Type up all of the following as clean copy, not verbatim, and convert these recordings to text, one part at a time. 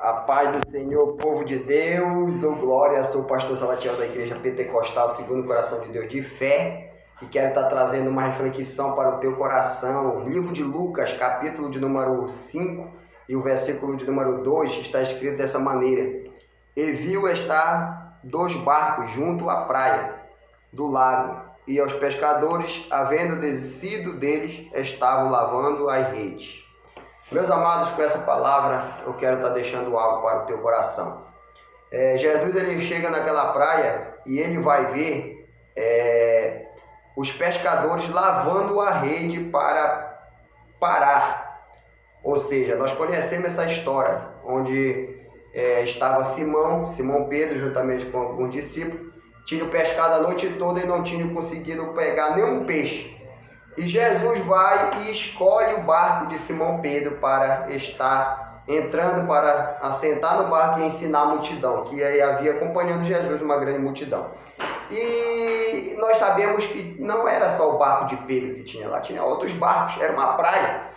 A paz do Senhor, povo de Deus, ou glória, sou o pastor Salatiel da Igreja Pentecostal, segundo o coração de Deus de fé, e quero estar trazendo uma reflexão para o teu coração. Livro de Lucas, capítulo de número 5 e o versículo de número 2, está escrito dessa maneira: E viu estar 2 barcos junto à praia do lago, e os pescadores, havendo descido deles, estavam lavando as redes. Meus amados, com essa palavra eu quero estar deixando algo para o teu coração. Jesus ele chega naquela praia e ele vai ver os pescadores lavando a rede para parar. Ou seja, nós conhecemos essa história onde estava Simão Pedro juntamente com alguns discípulos, tinham pescado a noite toda e não tinham conseguido pegar nenhum peixe. E Jesus vai e escolhe o barco de Simão Pedro para estar entrando, para assentar no barco e ensinar a multidão, que aí havia acompanhando Jesus uma grande multidão. E nós sabemos que não era só o barco de Pedro que tinha lá, tinha outros barcos, era uma praia.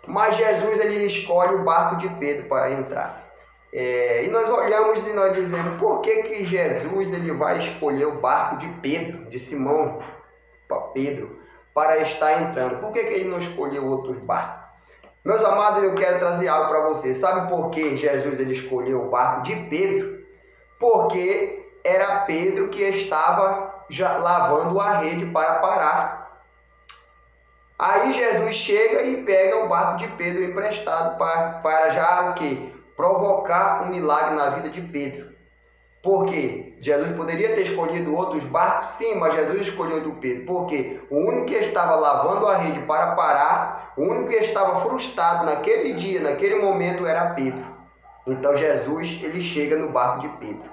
Mas Jesus ele escolhe o barco de Pedro para entrar. E nós olhamos e nós dizemos, por que Jesus ele vai escolher o barco de Pedro, de Simão Pedro, para estar entrando? Por que ele não escolheu outros barcos? Meus amados, eu quero trazer algo para vocês. Sabe por que Jesus ele escolheu o barco de Pedro? Porque era Pedro que estava já lavando a rede para parar. Aí Jesus chega e pega o barco de Pedro emprestado para já o quê? Provocar um milagre na vida de Pedro. Por quê? Jesus poderia ter escolhido outros barcos? Sim, mas Jesus escolheu do Pedro. Por quê? O único que estava lavando a rede para parar, o único que estava frustrado naquele dia, naquele momento, era Pedro. Então Jesus, ele chega no barco de Pedro.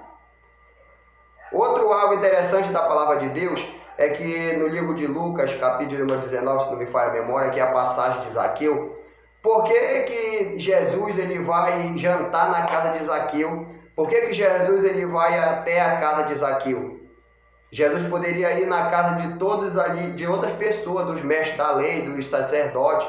Outro algo interessante da palavra de Deus é que no livro de Lucas, capítulo número 19, se não me falha a memória, que é a passagem de Zaqueu. Por que Jesus ele vai jantar na casa de Zaqueu? Por que Jesus ele vai até a casa de Zaqueu? Jesus poderia ir na casa de todos ali, de outras pessoas, dos mestres da lei, dos sacerdotes,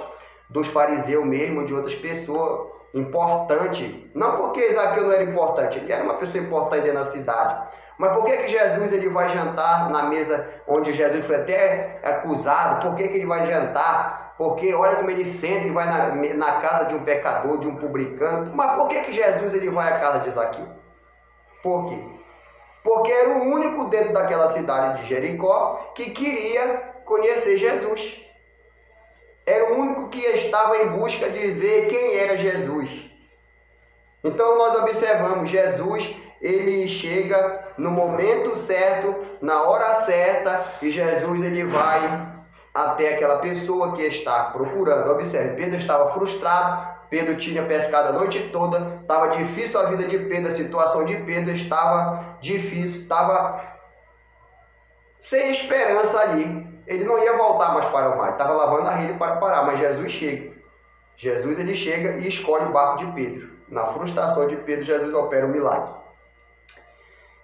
dos fariseus mesmo, de outras pessoas importantes. Não porque Zaqueu não era importante, ele era uma pessoa importante dentro da cidade. Mas por que Jesus ele vai jantar na mesa onde Jesus foi até acusado? Por que ele vai jantar? Porque olha como ele senta e vai na casa de um pecador, de um publicano. Mas por que Jesus ele vai à casa de Zaqueu? Por quê? Porque era o único dentro daquela cidade de Jericó que queria conhecer Jesus. Era o único que estava em busca de ver quem era Jesus. Então nós observamos, Jesus ele chega no momento certo, na hora certa, e Jesus ele vai até aquela pessoa que está procurando. Observe, Pedro estava frustrado, Pedro tinha pescado a noite toda, estava difícil a vida de Pedro, a situação de Pedro estava difícil, estava sem esperança ali. Ele não ia voltar mais para o mar, estava lavando a rede para parar, mas Jesus chega. Jesus ele chega e escolhe o barco de Pedro. Na frustração de Pedro, Jesus opera um milagre.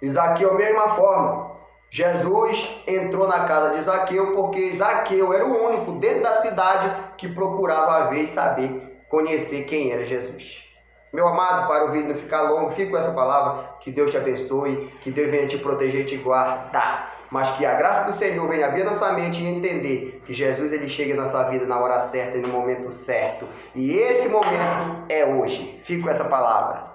E Zaqueu, da mesma forma, Jesus entrou na casa de Zaqueu porque Zaqueu era o único dentro da cidade que procurava ver e saber, conhecer quem era Jesus. Meu amado, para o vídeo não ficar longo, fique com essa palavra, que Deus te abençoe, que Deus venha te proteger e te guardar, mas que a graça do Senhor venha abrir nossa mente e entender que Jesus ele chega em nossa vida na hora certa e no momento certo, e esse momento é hoje. Fique com essa palavra.